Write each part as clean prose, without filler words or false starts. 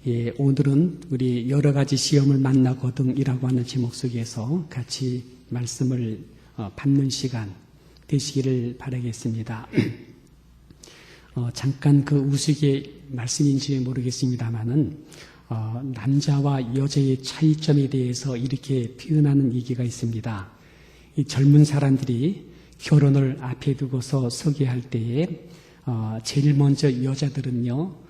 예, 오늘은 우리 여러 가지 시험을 만나거든이라고 하는 제목 속에서 같이 말씀을 받는 시간 되시기를 바라겠습니다. 잠깐 그 우스갯 말씀인지 모르겠습니다만은 남자와 여자의 차이점에 대해서 이렇게 표현하는 얘기가 있습니다. 이 젊은 사람들이 결혼을 앞에 두고서 소개할 때에 제일 먼저 여자들은요,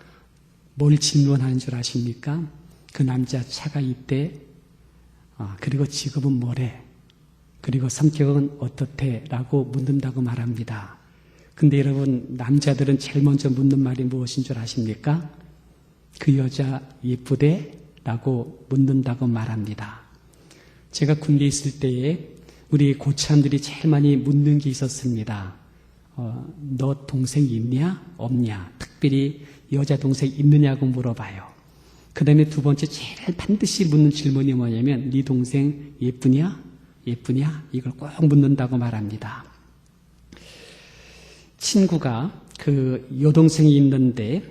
뭘 질문하는 줄 아십니까? 그 남자 차가 있대, 그리고 직업은 뭐래, 그리고 성격은 어떻대? 라고 묻는다고 말합니다. 근데 여러분, 남자들은 제일 먼저 묻는 말이 무엇인 줄 아십니까? 그 여자 예쁘대? 라고 묻는다고 말합니다. 제가 군대에 있을 때에 우리 고참들이 제일 많이 묻는 게 있었습니다. 너 동생 있냐? 없냐? 특별히 여자 동생 있느냐고 물어봐요. 그 다음에 두 번째 제일 반드시 묻는 질문이 뭐냐면 네 동생 예쁘냐? 예쁘냐? 이걸 꼭 묻는다고 말합니다. 친구가 그 여동생이 있는데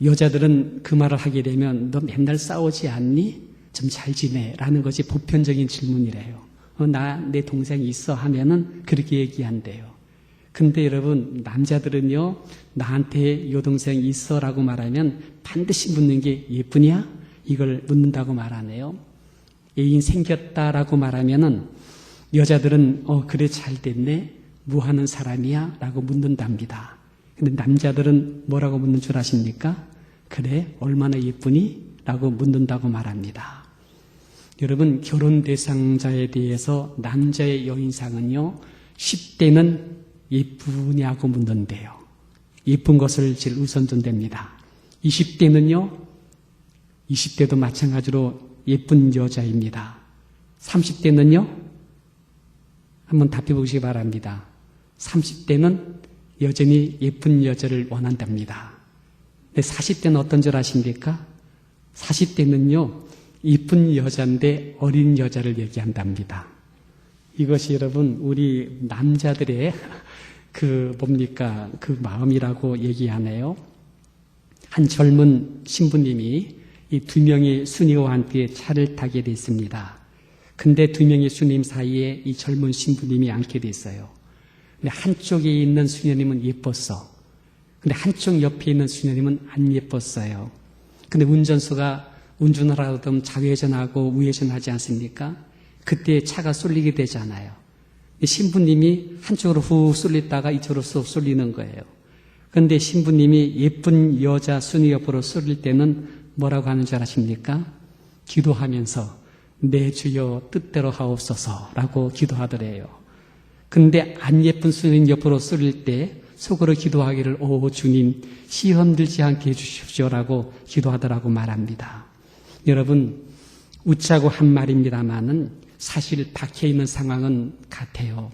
여자들은 그 말을 하게 되면 너 맨날 싸우지 않니? 좀 잘 지내? 라는 것이 보편적인 질문이래요. 내 동생이 있어 하면은 그렇게 얘기한대요. 근데 여러분, 남자들은요, 나한테 여동생 있어 라고 말하면 반드시 묻는 게 예쁘냐? 이걸 묻는다고 말하네요. 애인 생겼다 라고 말하면은 여자들은 그래 잘 됐네? 뭐 하는 사람이야? 라고 묻는답니다. 근데 남자들은 뭐라고 묻는 줄 아십니까? 그래, 얼마나 예쁘니? 라고 묻는다고 말합니다. 여러분, 결혼 대상자에 대해서 남자의 여인상은요, 10대는 예쁘냐고 묻는데요. 예쁜 것을 제일 우선 둔답니다. 20대는요, 20대도 마찬가지로 예쁜 여자입니다. 30대는요, 한번 답해 보시기 바랍니다. 30대는 여전히 예쁜 여자를 원한답니다. 근데 40대는 어떤 줄 아십니까? 40대는요, 예쁜 여자인데 어린 여자를 얘기한답니다. 이것이 여러분, 우리 남자들의 그 마음이라고 얘기하네요. 한 젊은 신부님이 이 두 명의 수녀와 함께 차를 타게 됐습니다. 근데 두 명의 수녀님 사이에 이 젊은 신부님이 앉게 됐어요. 근데 한쪽에 있는 수녀님은 예뻤어. 근데 한쪽 옆에 있는 수녀님은 안 예뻤어요. 근데 운전수가 운전을 하다 좌회전하고 우회전하지 않습니까? 그때 차가 쏠리게 되잖아요. 신부님이 한쪽으로 후 쏠리다가 이쪽으로 쏙 쏠리는 거예요. 그런데 신부님이 예쁜 여자 수녀 옆으로 쏠릴 때는 뭐라고 하는 줄 아십니까? 기도하면서 내 주여 뜻대로 하옵소서 라고 기도하더래요. 근데 안 예쁜 수녀님 옆으로 쏠릴 때 속으로 기도하기를 오 주님 시험 들지 않게 해주십시오 라고 기도하더라고 말합니다. 여러분, 웃자고 한 말입니다만은 사실 박혀있는 상황은 같아요.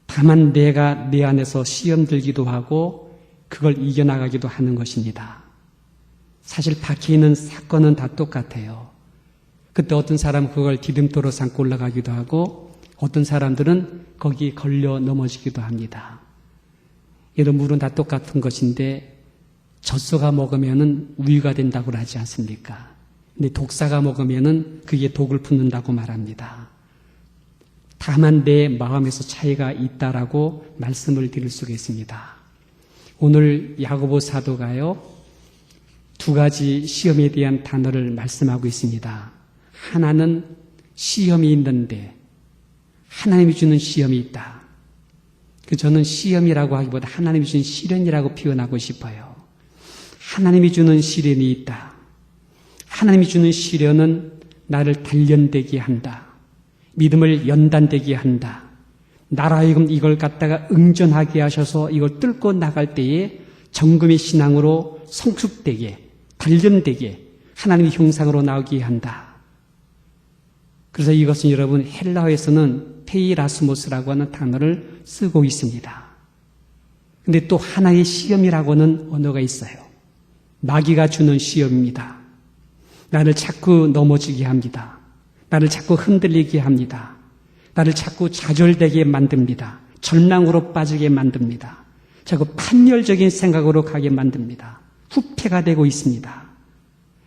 다만 내가 내 안에서 시험 들기도 하고 그걸 이겨나가기도 하는 것입니다. 사실 박혀있는 사건은 다 똑같아요. 그때 어떤 사람은 그걸 디딤돌로 삼고 올라가기도 하고 어떤 사람들은 거기에 걸려 넘어지기도 합니다. 이런 물은 다 똑같은 것인데 젖소가 먹으면은 우유가 된다고 하지 않습니까? 근데 독사가 먹으면은 그게 독을 품는다고 말합니다. 다만 내 마음에서 차이가 있다라고 말씀을 드릴 수가 있습니다. 오늘 야고보 사도가요, 두 가지 시험에 대한 단어를 말씀하고 있습니다. 하나는 시험이 있는데 하나님이 주는 시험이 있다. 저는 시험이라고 하기보다 하나님이 주는 시련이라고 표현하고 싶어요. 하나님이 주는 시련이 있다. 하나님이 주는 시련은 나를 단련되게 한다. 믿음을 연단되게 한다. 나로 하여금 이걸 갖다가 응전하게 하셔서 이걸 뚫고 나갈 때에 정금의 신앙으로 성숙되게, 단련되게 하나님의 형상으로 나오게 한다. 그래서 이것은 여러분 헬라어에서는 페이라스모스라고 하는 단어를 쓰고 있습니다. 근데 또 하나의 시험이라고 하는 언어가 있어요. 마귀가 주는 시험입니다. 나를 자꾸 넘어지게 합니다. 나를 자꾸 흔들리게 합니다. 나를 자꾸 좌절되게 만듭니다. 절망으로 빠지게 만듭니다. 자꾸 판멸적인 생각으로 가게 만듭니다. 후패가 되고 있습니다.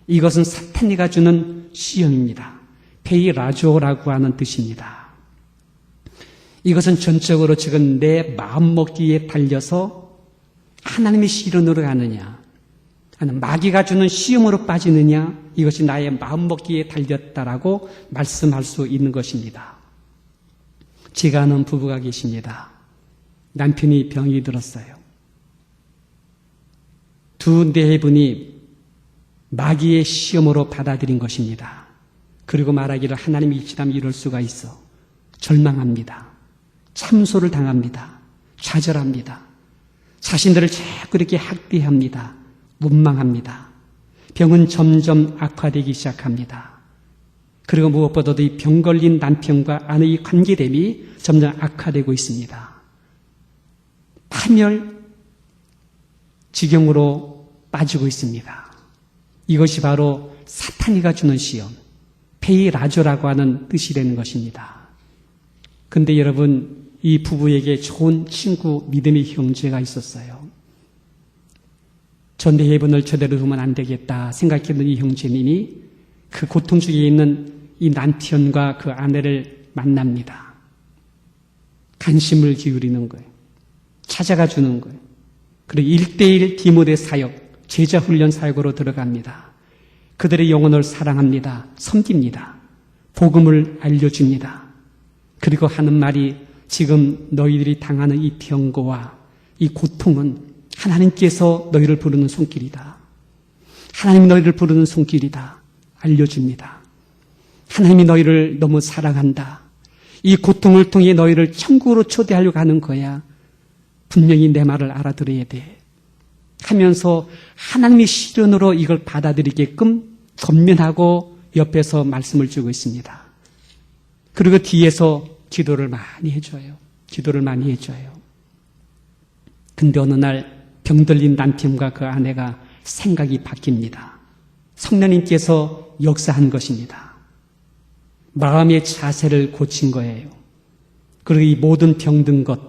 이것은 사탄이가 주는 시험입니다. 페이라조라고 하는 뜻입니다. 이것은 전적으로 지금 내 마음먹기에 달려서 하나님의 시련으로 가느냐, 아니면 마귀가 주는 시험으로 빠지느냐, 이것이 나의 마음먹기에 달렸다라고 말씀할 수 있는 것입니다. 제가 아는 부부가 계십니다. 남편이 병이 들었어요. 두 내분이 마귀의 시험으로 받아들인 것입니다. 그리고 말하기를 하나님이 이치라면 이럴 수가 있어. 절망합니다. 참소를 당합니다. 좌절합니다. 자신들을 자꾸 이렇게 학대합니다. 원망합니다. 병은 점점 악화되기 시작합니다. 그리고 무엇보다도 이 병 걸린 남편과 아내의 관계됨이 점점 악화되고 있습니다. 파멸 지경으로 빠지고 있습니다. 이것이 바로 사탄이가 주는 시험, 페이라조라고 하는 뜻이 되는 것입니다. 근데 여러분, 이 부부에게 좋은 친구, 믿음의 형제가 있었어요. 저 내분을 저대로 두면 안 되겠다 생각했던 이 형제님이 그 고통 중에 있는 이 남편과 그 아내를 만납니다. 관심을 기울이는 거예요. 찾아가 주는 거예요. 그리고 1:1 디모데 사역, 제자 훈련 사역으로 들어갑니다. 그들의 영혼을 사랑합니다. 섬깁니다. 복음을 알려줍니다. 그리고 하는 말이 지금 너희들이 당하는 이 병고와 이 고통은 하나님께서 너희를 부르는 손길이다. 하나님이 너희를 부르는 손길이다. 알려줍니다. 하나님이 너희를 너무 사랑한다. 이 고통을 통해 너희를 천국으로 초대하려고 하는 거야. 분명히 내 말을 알아들어야 돼. 하면서 하나님의 시련으로 이걸 받아들이게끔 권면하고 옆에서 말씀을 주고 있습니다. 그리고 뒤에서 기도를 많이 해줘요. 기도를 많이 해줘요. 근데 어느 날 병들린 남편과 그 아내가 생각이 바뀝니다. 성령님께서 역사한 것입니다. 마음의 자세를 고친 거예요. 그리고 이 모든 병든 것,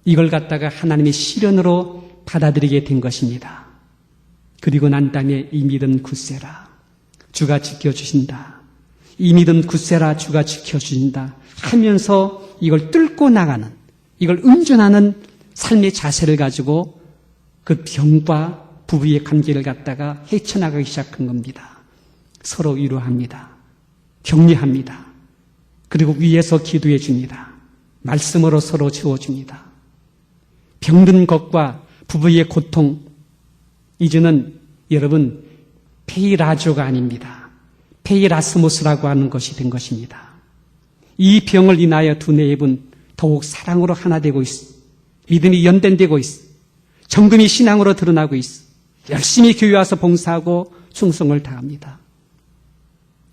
이걸 갖다가 하나님의 시련으로 받아들이게 된 것입니다. 그리고 난 다음에 이 믿음 굳세라. 주가 지켜주신다. 이 믿음 굳세라. 주가 지켜주신다. 하면서 이걸 뚫고 나가는, 이걸 응준하는 삶의 자세를 가지고 그 병과 부부의 관계를 갖다가 헤쳐나가기 시작한 겁니다. 서로 위로합니다. 격려합니다. 그리고 위에서 기도해 줍니다. 말씀으로 서로 채워줍니다. 병든 것과 부부의 고통, 이제는 여러분 페이라조가 아닙니다. 페이라스모스라고 하는 것이 된 것입니다. 이 병을 인하여 두 내분 더욱 사랑으로 하나 되고 있어. 믿음이 연단되고 있어. 정금이 신앙으로 드러나고 있어. 열심히 교회 와서 봉사하고 충성을 다합니다.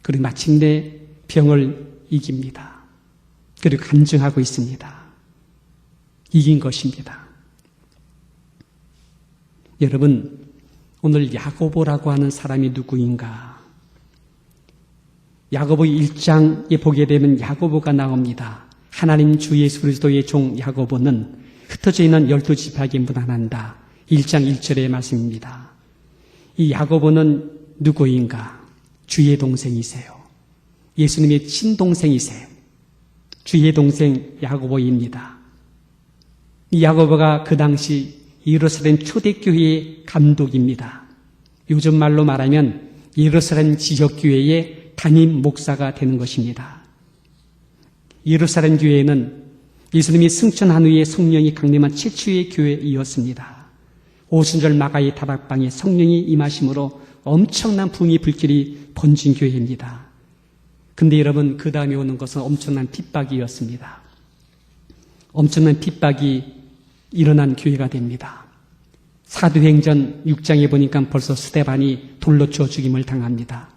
그리고 마침내 병을 이깁니다. 그리고 간증하고 있습니다. 이긴 것입니다. 여러분, 오늘 야고보라고 하는 사람이 누구인가? 야고보 1장에 보게 되면 야고보가 나옵니다. 하나님 주 예수 그리스도의 종 야고보는 흩어져 있는 12지파에게 문안한다. 1장 1절의 말씀입니다. 이 야고보는 누구인가? 주의 동생이세요. 예수님의 친동생이세요. 주의 동생 야고보입니다. 이 야고보가 그 당시 예루살렘 초대교회의 감독입니다. 요즘 말로 말하면 예루살렘 지역교회의 담임 목사가 되는 것입니다. 예루살렘 교회는 예수님이 승천한 후에 성령이 강림한 최초의 교회이었습니다. 오순절 마가의 다락방에 성령이 임하심으로 엄청난 붕이 불길이 번진 교회입니다. 근데 여러분, 그 다음에 오는 것은 엄청난 핍박이었습니다. 엄청난 핍박이 일어난 교회가 됩니다. 사도행전 6장에 보니까 벌써 스데반이 돌로 쳐 죽임을 당합니다.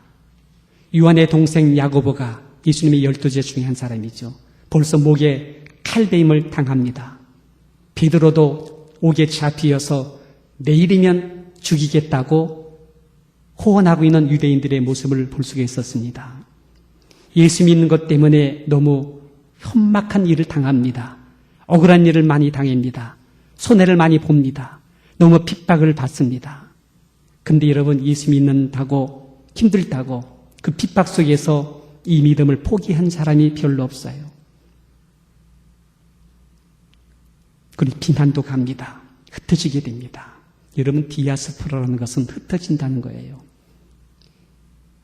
요한의 동생 야고보가 예수님의 12제 중에 한 사람이죠. 벌써 목에 칼베임을 당합니다. 베드로도 옥에 잡히어서 내일이면 죽이겠다고 호언하고 있는 유대인들의 모습을 볼 수가 있었습니다. 예수 믿는 것 때문에 너무 험악한 일을 당합니다. 억울한 일을 많이 당합니다. 손해를 많이 봅니다. 너무 핍박을 받습니다. 근데 여러분, 예수 믿는다고 힘들다고 그 핍박 속에서 이 믿음을 포기한 사람이 별로 없어요. 그리고 비난도 갑니다. 흩어지게 됩니다. 여러분, 디아스포라라는 것은 흩어진다는 거예요.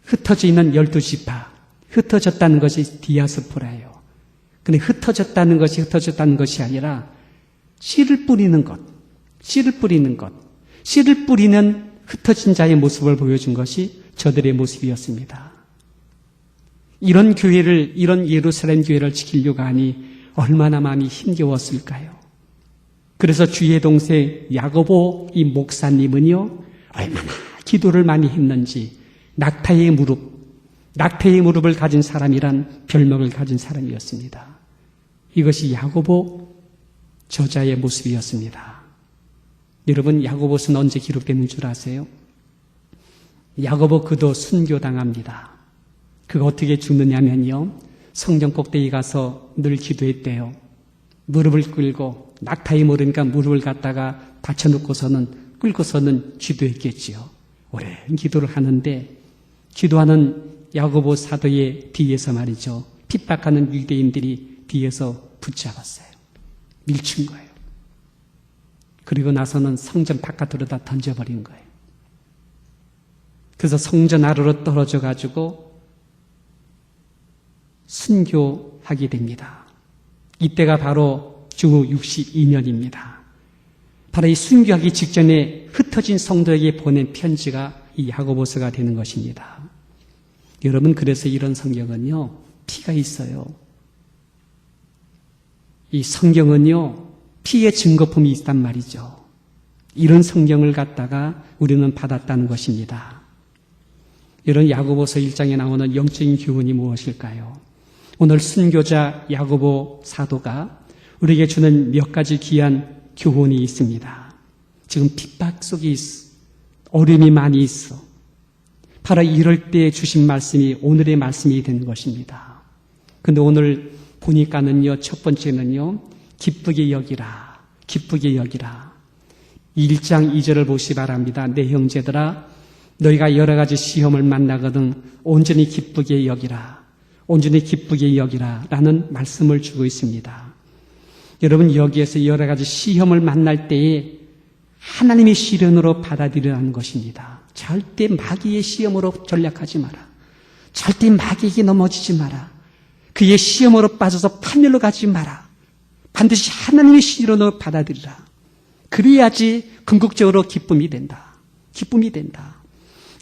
흩어져 있는 12지파, 흩어졌다는 것이 디아스포라예요. 근데 흩어졌다는 것이 아니라 씨를 뿌리는 것, 씨를 뿌리는 흩어진 자의 모습을 보여준 것이 저들의 모습이었습니다. 이런 교회를, 이런 예루살렘 교회를 지키려고 하니 얼마나 마음이 힘겨웠을까요? 그래서 주의 동생 야고보 이 목사님은요, 얼마나 기도를 많이 했는지 낙타의 무릎을 가진 사람이란 별명을 가진 사람이었습니다. 이것이 야고보 저자의 모습이었습니다. 여러분, 야고보서는 언제 기록되는 줄 아세요? 야고보 그도 순교당합니다. 그가 어떻게 죽느냐면요, 성전 꼭대기 가서 늘 기도했대요. 무릎을 꿇고, 낙타의 무릎이니까 무릎을 갖다가 받쳐놓고서는 끌고서는 기도했겠지요. 오랜 기도를 하는데, 기도하는 야고보 사도의 뒤에서 말이죠, 핍박하는 유대인들이 뒤에서 붙잡았어요. 밀친 거예요. 그리고 나서는 성전 바깥으로 다 던져버린 거예요. 그래서 성전 아래로 떨어져 가지고 순교하게 됩니다. 이때가 바로 주 62년입니다. 바로 이 순교하기 직전에 흩어진 성도에게 보낸 편지가 이 야고보서가 되는 것입니다. 여러분, 그래서 이런 성경은요, 피가 있어요. 이 성경은요, 피의 증거품이 있단 말이죠. 이런 성경을 갖다가 우리는 받았다는 것입니다. 이런 야고보서 1장에 나오는 영적인 교훈이 무엇일까요? 오늘 순교자 야고보 사도가 우리에게 주는 몇 가지 귀한 교훈이 있습니다. 지금 핍박 속에 있어. 어려움이 많이 있어. 바로 이럴 때 주신 말씀이 오늘의 말씀이 되는 것입니다. 근데 오늘 보니까는요, 첫 번째는요, 기쁘게 여기라. 1장 2절을 보시기 바랍니다. 내 형제들아, 너희가 여러 가지 시험을 만나거든 온전히 기쁘게 여기라. 라는 말씀을 주고 있습니다. 여러분, 여기에서 여러 가지 시험을 만날 때에 하나님의 시련으로 받아들이라는 것입니다. 절대 마귀의 시험으로 전략하지 마라. 절대 마귀에게 넘어지지 마라. 그의 시험으로 빠져서 판멸로 가지 마라. 반드시 하나님의 시련으로 받아들이라. 그래야지 궁극적으로 기쁨이 된다.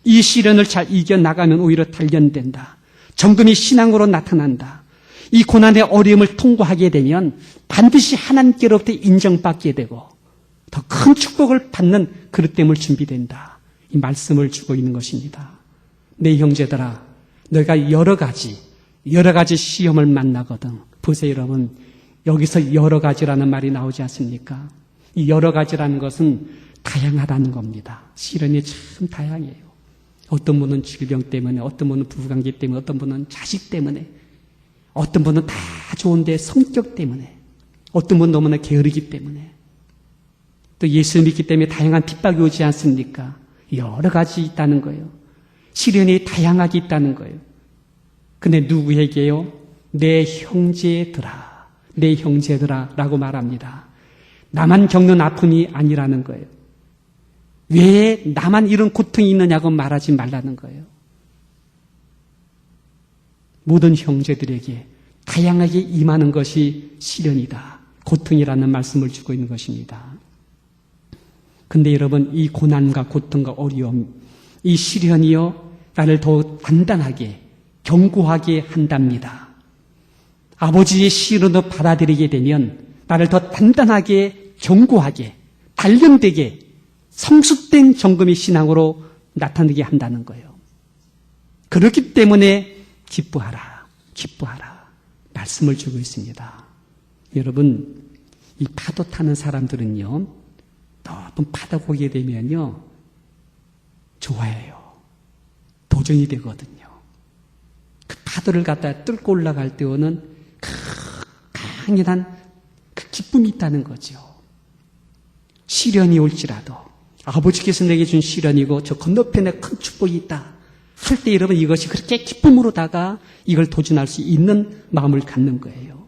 이 시련을 잘 이겨나가면 오히려 단련된다. 정금이 신앙으로 나타난다. 이 고난의 어려움을 통과하게 되면 반드시 하나님께로부터 인정받게 되고 더 큰 축복을 받는 그릇됨을 준비된다. 이 말씀을 주고 있는 것입니다. 내 형제들아, 너희가 여러 가지 시험을 만나거든. 보세요, 여러분. 여기서 여러 가지라는 말이 나오지 않습니까? 이 여러 가지라는 것은 다양하다는 겁니다. 시련이 참 다양해요. 어떤 분은 질병 때문에, 어떤 분은 부부관계 때문에, 어떤 분은 자식 때문에, 어떤 분은 다 좋은데 성격 때문에, 어떤 분은 너무나 게으르기 때문에, 또 예수 믿기 때문에 다양한 핍박이 오지 않습니까? 여러 가지 있다는 거예요. 시련이 다양하게 있다는 거예요. 근데 누구에게요? 내 형제들아 라고 말합니다. 나만 겪는 아픔이 아니라는 거예요. 왜 나만 이런 고통이 있느냐고 말하지 말라는 거예요. 모든 형제들에게 다양하게 임하는 것이 시련이다. 고통이라는 말씀을 주고 있는 것입니다. 근데 여러분, 이 고난과 고통과 어려움, 이 시련이요, 나를 더 단단하게, 견고하게 한답니다. 아버지의 시련을 받아들이게 되면 나를 더 단단하게, 견고하게, 단련되게, 성숙된 정금의 신앙으로 나타나게 한다는 거예요. 그렇기 때문에 기뻐하라. 말씀을 주고 있습니다. 여러분, 이 파도 타는 사람들은요, 너무 파도 보게 되면요, 좋아해요. 도전이 되거든요. 그 파도를 갖다 뚫고 올라갈 때 오는 강인한 그 기쁨이 있다는 거죠. 시련이 올지라도, 아버지께서 내게 준 시련이고 저 건너편에 큰 축복이 있다 할 때 여러분 이것이 그렇게 기쁨으로다가 이걸 도전할 수 있는 마음을 갖는 거예요.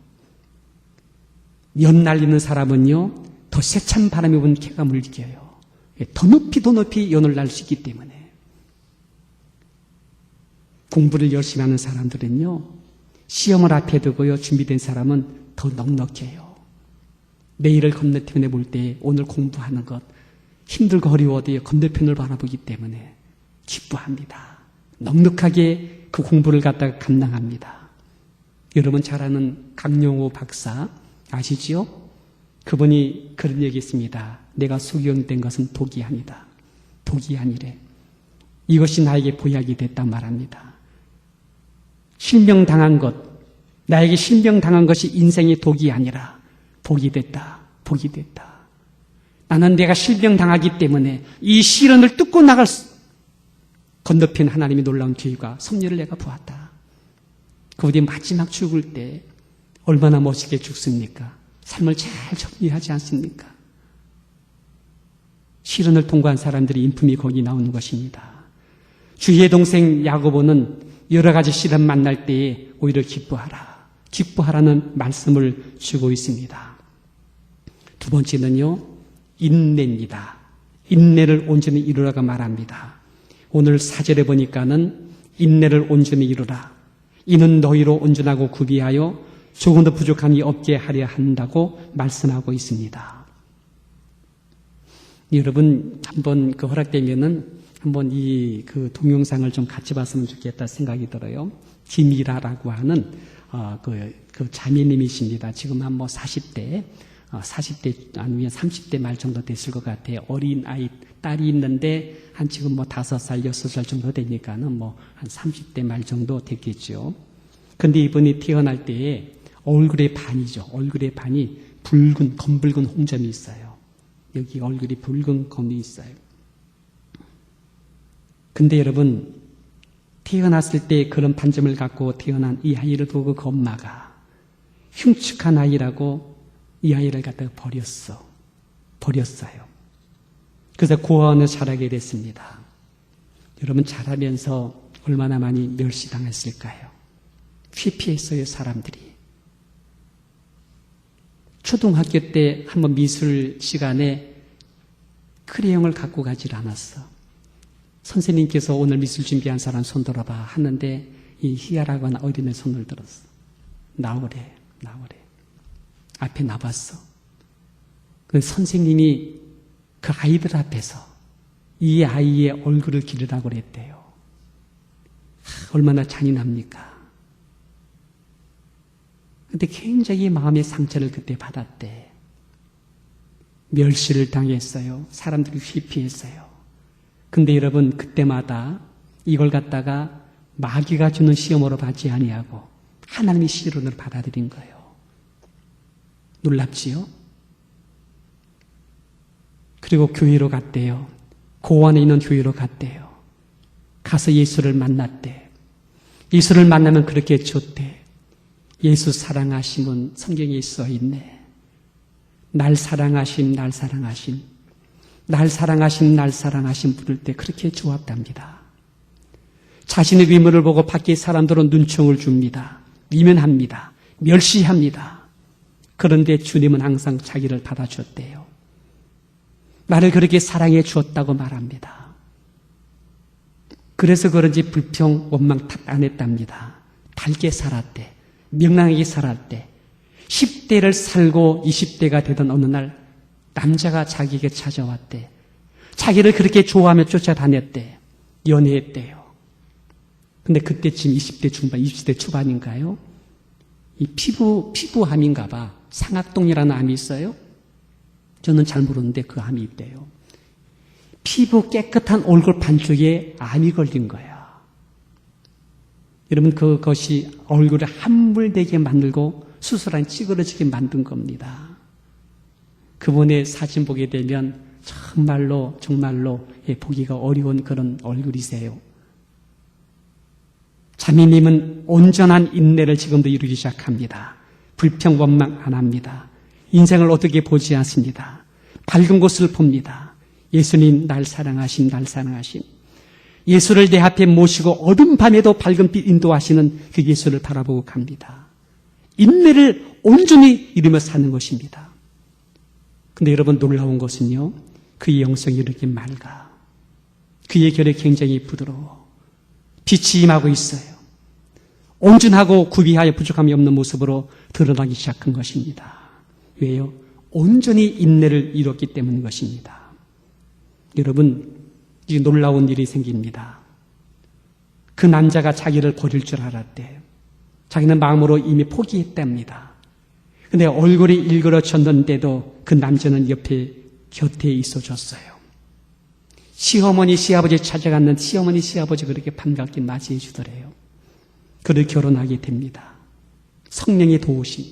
연 날리는 사람은요 더 세찬 바람이 부는 쾌감을 느껴요. 더 높이 연을 날 수 있기 때문에. 공부를 열심히 하는 사람들은요 시험을 앞에 두고요 준비된 사람은 더 넉넉해요. 내일을 건너편에 볼 때 오늘 공부하는 것 힘들고 어려워도 건너편을 바라보기 때문에 기뻐합니다. 넉넉하게 그 공부를 갖다가 감당합니다. 여러분 잘 아는 강용호 박사 아시지요? 그분이 그런 얘기 했습니다. 내가 수경된 것은 독이 아니다. 독이 아니래. 이것이 나에게 보약이 됐다 말합니다. 실명당한 것, 나에게 실명당한 것이 인생의 독이 아니라 복이 됐다. 복이 됐다. 나는 내가 실명당하기 때문에 이 시련을 뚫고 나갈 건너편 하나님의 놀라운 기회가 섭리를 내가 보았다. 그분이 마지막 죽을 때 얼마나 멋있게 죽습니까? 삶을 잘 정리하지 않습니까? 시련을 통과한 사람들의 인품이 거기 나오는 것입니다. 주의 동생 야고보는 여러 가지 시련 만날 때에 오히려 기뻐하라. 기뻐하라는 말씀을 주고 있습니다. 두 번째는요, 인내입니다. 인내를 온전히 이루라고 말합니다. 오늘 4절에 보니까는 인내를 온전히 이루라. 이는 너희로 온전하고 구비하여 조금도 부족함이 없게 하려 한다고 말씀하고 있습니다. 여러분 한번 그 허락되면은 한번 이 그 동영상을 좀 같이 봤으면 좋겠다 생각이 들어요. 디미라라고 하는 그 자매님이십니다. 지금 한 뭐 40대 아니면 30대 말 정도 됐을 것 같아요. 어린 아이 딸이 있는데 한 지금 뭐 5살, 6살 정도 되니까는 뭐 한 30대 말 정도 됐겠죠. 근데 이분이 태어날 때에 얼굴의 반이죠. 얼굴의 반이 검붉은 홍점이 있어요. 여기 얼굴이 붉은 검이 있어요. 근데 여러분, 태어났을 때 그런 반점을 갖고 태어난 이 아이를 보고 그 엄마가 흉측한 아이라고 이 아이를 갖다가 버렸어요. 그래서 고아원에 자라게 됐습니다. 여러분 자라면서 얼마나 많이 멸시당했을까요? 피했어요, 사람들이. 초등학교 때 한번 미술 시간에 크레용을 갖고 가질 않았어. 선생님께서 오늘 미술 준비한 사람 손 들어봐 하는데 이 희야라고 하는 어린애 손을 들었어. 나오래. 앞에 나봤어. 그 선생님이 그 아이들 앞에서 이 아이의 얼굴을 기르라고 그랬대요. 얼마나 잔인합니까? 근데 굉장히 마음의 상처를 그때 받았대. 멸시를 당했어요. 사람들이 회피했어요. 근데 여러분 그때마다 이걸 갖다가 마귀가 주는 시험으로 받지 아니하고 하나님의 시련을 받아들인 거예요. 놀랍지요? 그리고 교회로 갔대요. 고원에 있는 교회로 갔대요. 가서 예수를 만났대. 예수를 만나면 그렇게 줬대. 예수 사랑하심은 성경에 써 있네. 날 사랑하심 부를 때 그렇게 좋았답니다. 자신의 위문을 보고 밖의 사람들은 눈총을 줍니다. 미면합니다. 멸시합니다. 그런데 주님은 항상 자기를 받아줬대요. 나를 그렇게 사랑해 주었다고 말합니다. 그래서 그런지 불평, 원망 탓 안 했답니다. 밝게 살았대. 명랑하게 살았대. 10대를 살고 20대가 되던 어느 날 남자가 자기에게 찾아왔대. 자기를 그렇게 좋아하며 쫓아다녔대. 연애했대요. 근데 그때쯤 20대 중반, 20대 초반인가요? 이 피부암인가 봐. 상악동이라는 암이 있어요. 저는 잘 모르는데 그 암이 있대요. 피부 깨끗한 얼굴 반쪽에 암이 걸린 거야. 여러분 그것이 얼굴을 함몰되게 만들고 수술한 찌그러지게 만든 겁니다. 그분의 사진 보게 되면 정말로 보기가 어려운 그런 얼굴이세요. 자매님은 온전한 인내를 지금도 이루기 시작합니다. 불평 원망 안 합니다. 인생을 어떻게 보지 않습니다. 밝은 곳을 봅니다. 예수님 날 사랑하신, 날 사랑하신. 예수를 내 앞에 모시고 어둠 밤에도 밝은 빛 인도하시는 그 예수를 바라보고 갑니다. 인내를 온전히 이루며 사는 것입니다. 근데 여러분 놀라운 것은요, 그의 영성이 이렇게 맑아. 그의 결이 굉장히 부드러워. 빛이 임하고 있어요. 온전하고 구비하여 부족함이 없는 모습으로 드러나기 시작한 것입니다. 왜요? 온전히 인내를 이뤘기 때문인 것입니다. 여러분, 이 놀라운 일이 생깁니다. 그 남자가 자기를 버릴 줄 알았대. 자기는 마음으로 이미 포기했답니다. 근데 얼굴이 일그러졌는데도 그 남자는 옆에 곁에 있어줬어요. 시어머니, 시아버지 찾아갔는데 시어머니, 시아버지 그렇게 반갑게 맞이해 주더래요. 그를 결혼하게 됩니다. 성령의 도우심,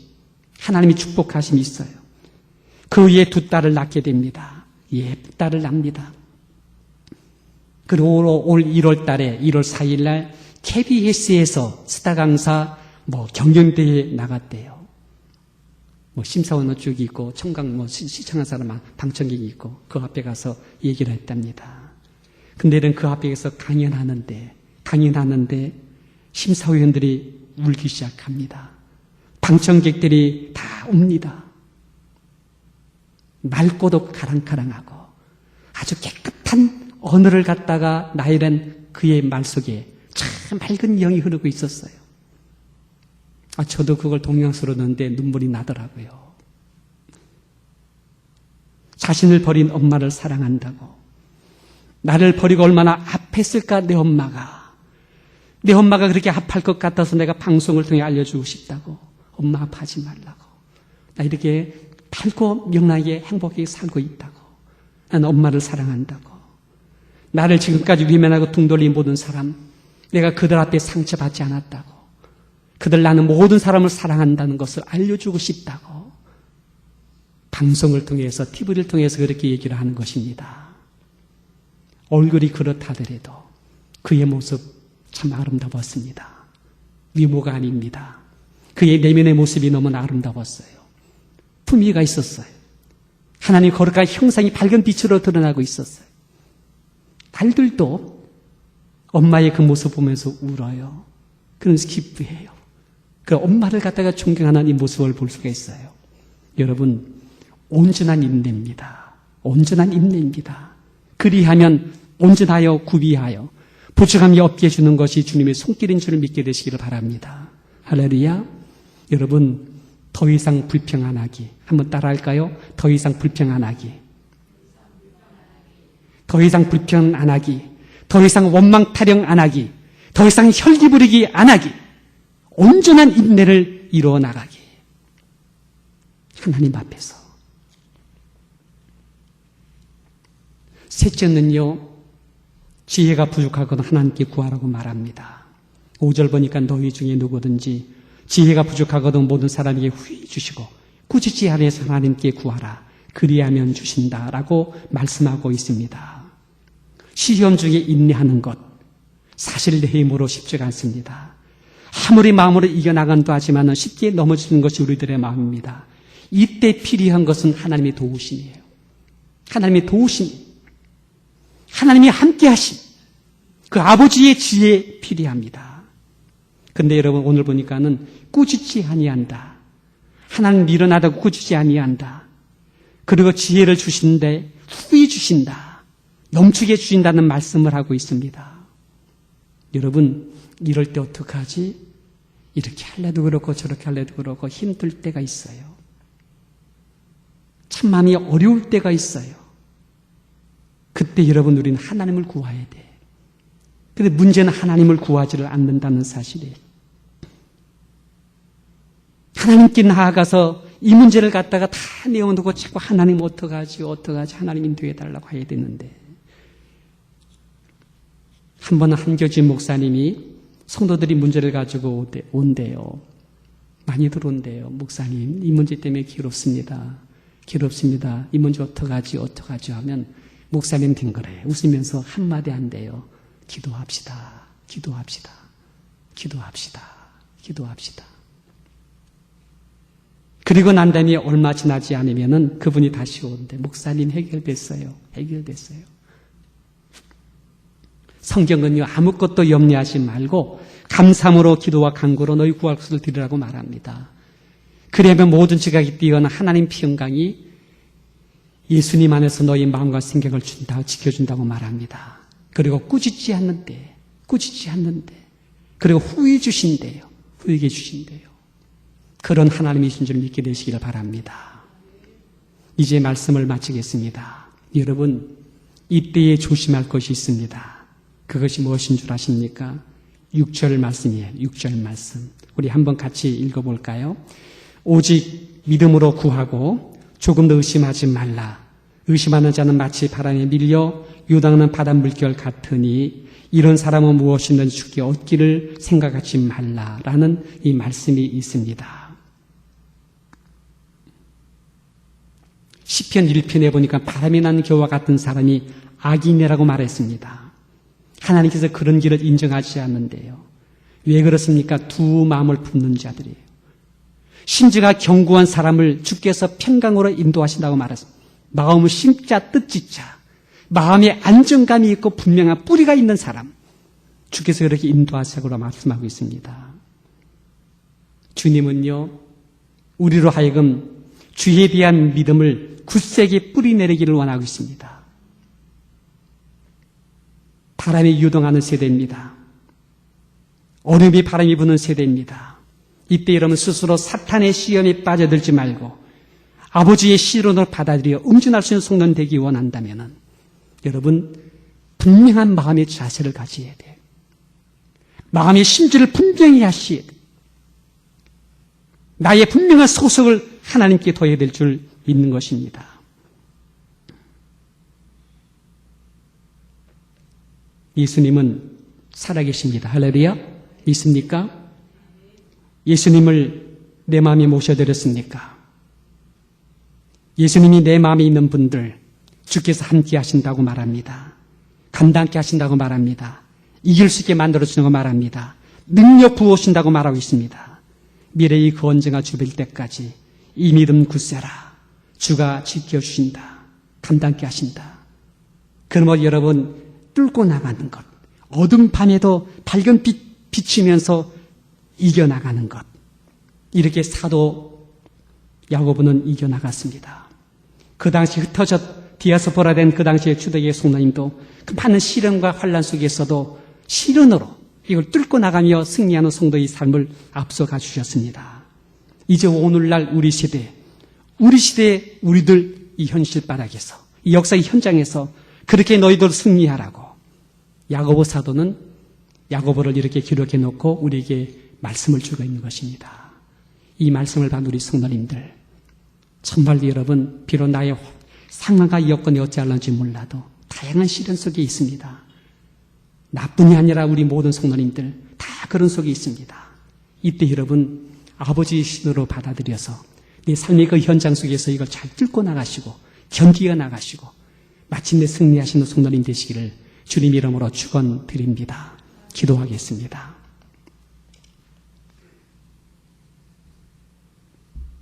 하나님이 축복하심이 있어요. 그 위에 두 딸을 낳게 됩니다. 예쁜 딸을 낳습니다. 그리고 올 1월 달에 1월 4일 날 KBS에서 스타 강사 경연대회에 나갔대요. 심사원은 쭉 있고 청강 시청한 사람 방청객이 있고 그 앞에 가서 얘기를 했답니다. 근데는 그 앞에서 강연하는데 심사위원들이 울기 시작합니다. 방청객들이 다 웁니다. 맑고도 가랑가랑하고 아주 깨끗한 언어를 갖다가 나열한 그의 말 속에 참 맑은 영이 흐르고 있었어요. 저도 그걸 동영스러웠는데 눈물이 나더라고요. 자신을 버린 엄마를 사랑한다고. 나를 버리고 얼마나 아팠을까 내 엄마가. 내 엄마가 그렇게 아파할 것 같아서 내가 방송을 통해 알려주고 싶다고. 엄마 아파하지 말라고. 나 이렇게 밝고 명랑하게 행복하게 살고 있다고. 난 엄마를 사랑한다고. 나를 지금까지 외면하고 등 돌린 모든 사람, 내가 그들 앞에 상처받지 않았다고. 그들 나는 모든 사람을 사랑한다는 것을 알려주고 싶다고. 방송을 통해서, TV를 통해서 그렇게 얘기를 하는 것입니다. 얼굴이 그렇다더라도 그의 모습 참 아름다웠습니다. 미모가 아닙니다. 그의 내면의 모습이 너무 아름다웠어요. 품위가 있었어요. 하나님 거룩한 형상이 밝은 빛으로 드러나고 있었어요. 달들도 엄마의 그 모습 보면서 울어요. 그러면서 기쁘해요. 그 엄마를 갖다가 존경하는 이 모습을 볼 수가 있어요. 여러분, 온전한 인내입니다. 온전한 인내입니다. 그리하면 온전하여 구비하여 부족함이 없게 해주는 것이 주님의 손길인 줄 믿게 되시기를 바랍니다. 할렐루야. 여러분, 더 이상 불평 안 하기. 한번 따라할까요? 더 이상 불평 안 하기. 더 이상 불평 안 하기. 더 이상 원망 타령 안 하기. 더 이상 혈기 부리기 안 하기. 온전한 인내를 이루어 나가기. 하나님 앞에서. 셋째는요, 지혜가 부족하거든 하나님께 구하라고 말합니다. 5절 보니까 너희 중에 누구든지 지혜가 부족하거든 모든 사람에게 후히 주시고 꾸짖지 아니해서 하나님께 구하라. 그리하면 주신다라고 말씀하고 있습니다. 시험 중에 인내하는 것, 사실 내 힘으로 쉽지가 않습니다. 아무리 마음으로 이겨나간다 하지만 쉽게 넘어지는 것이 우리들의 마음입니다. 이때 필요한 것은 하나님의 도우심이에요. 하나님의 도우심, 하나님이 함께 하심, 그 아버지의 지혜 필요합니다. 근데 여러분 오늘 보니까는 꾸짖지 아니한다. 하나님 미련하다고 꾸짖지 아니한다. 그리고 지혜를 주신데 후히 주신다. 넘치게 주신다는 말씀을 하고 있습니다. 여러분, 이럴 때 어떡하지? 이렇게 할래도 그렇고 저렇게 할래도 그렇고 힘들 때가 있어요. 참 마음이 어려울 때가 있어요. 그때 여러분 우리는 하나님을 구해야 돼. 근데 문제는 하나님을 구하지를 않는다는 사실이에요. 하나님께 나아가서 이 문제를 갖다가 다 내어놓고 자꾸 하나님 어떡하지 하나님 인도해달라고 해야 되는데, 한 번은 한교진 목사님이 성도들이 문제를 가지고 온대요. 많이들 온대요. 목사님, 이 문제 때문에 괴롭습니다. 이 문제 어떡하지 하면 목사님 된 거래요. 웃으면서 한마디 한대요. 기도합시다. 그리고 난 다음에 얼마 지나지 않으면은 그분이 다시 오는데, 목사님 해결됐어요. 해결됐어요. 성경은요, 아무것도 염려하지 말고 감사함으로 기도와 간구로 너희 구할 것을 드리라고 말합니다. 그러면 모든 지각이 뛰어난 하나님 평강이 예수님 안에서 너희 마음과 생각을 준다, 지켜준다고 말합니다. 그리고 꾸짖지 않는데, 그리고 후회 주신대요. 후회해 주신대요. 그런 하나님이신 줄 믿게 되시기를 바랍니다. 이제 말씀을 마치겠습니다. 여러분, 이때에 조심할 것이 있습니다. 그것이 무엇인 줄 아십니까? 6절 말씀이에요. 6절 말씀. 우리 한번 같이 읽어볼까요? 오직 믿음으로 구하고 조금 더 의심하지 말라. 의심하는 자는 마치 바람에 밀려 요당하는 바닷물결 같으니 이런 사람은 무엇이든지 주께 얻기를 생각하지 말라라는 이 말씀이 있습니다. 시편 1편에 보니까 바람이 나는 겨와 같은 사람이 악인이라고 말했습니다. 하나님께서 그런 길을 인정하지 않는데요. 왜 그렇습니까? 두 마음을 품는 자들이에요. 심지가 견고한 사람을 주께서 평강으로 인도하신다고 말했습니다. 마음을 심자 뜻짓자, 마음에 안정감이 있고 분명한 뿌리가 있는 사람, 주께서 그렇게 인도하시라고 말씀하고 있습니다. 주님은요, 우리로 하여금 주에 대한 믿음을 굳세게 뿌리내리기를 원하고 있습니다. 바람이 유동하는 세대입니다. 얼음이 바람이 부는 세대입니다. 이때 여러분 스스로 사탄의 시험에 빠져들지 말고 아버지의 시론을 받아들여 응준할 수 있는 성도는 되기 원한다면 여러분 분명한 마음의 자세를 가져야 돼요. 마음의 심지를 분명히 하셔야 돼요. 나의 분명한 소속을 하나님께 둬야 될 줄 믿는 것입니다. 예수님은 살아계십니다. 할렐루야. 믿습니까? 예수님을 내 마음에 모셔드렸습니까? 예수님이 내 마음에 있는 분들 주께서 함께 하신다고 말합니다. 감당케 하신다고 말합니다. 이길 수 있게 만들어주신다고 말합니다. 능력 부어오신다고 말하고 있습니다. 미래의 그 언젠가 주빌 때까지 이 믿음 굳세라. 주가 지켜주신다. 감당케 하신다. 그러면 여러분 뚫고 나가는 것, 어두운 밤에도 밝은 빛 비치면서 이겨나가는 것, 이렇게 사도 야고보는 이겨나갔습니다. 그 당시 흩어져 디아스포라된 그 당시의 초대교회 성도님도 그 많은 시련과 환난 속에서도 시련으로 이걸 뚫고 나가며 승리하는 성도의 삶을 앞서가 주셨습니다. 이제 오늘날 우리 시대 우리들 이 현실 바닥에서 이 역사의 현장에서 그렇게 너희들 승리하라고 야고보 사도는 야고보를 이렇게 기록해 놓고 우리에게 말씀을 주고 있는 것입니다. 이 말씀을 받은 우리 성도님들, 정말 여러분 비록 나의 상황과 여건이 어찌할런지 몰라도 다양한 시련 속에 있습니다. 나뿐이 아니라 우리 모든 성도님들 다 그런 속에 있습니다. 이때 여러분 아버지의 신으로 받아들여서 내 삶의 그 현장 속에서 이걸 잘 뚫고 나가시고 견디어 나가시고 마침내 승리하시는 성도님 되시기를 주님 이름으로 축원드립니다. 기도하겠습니다.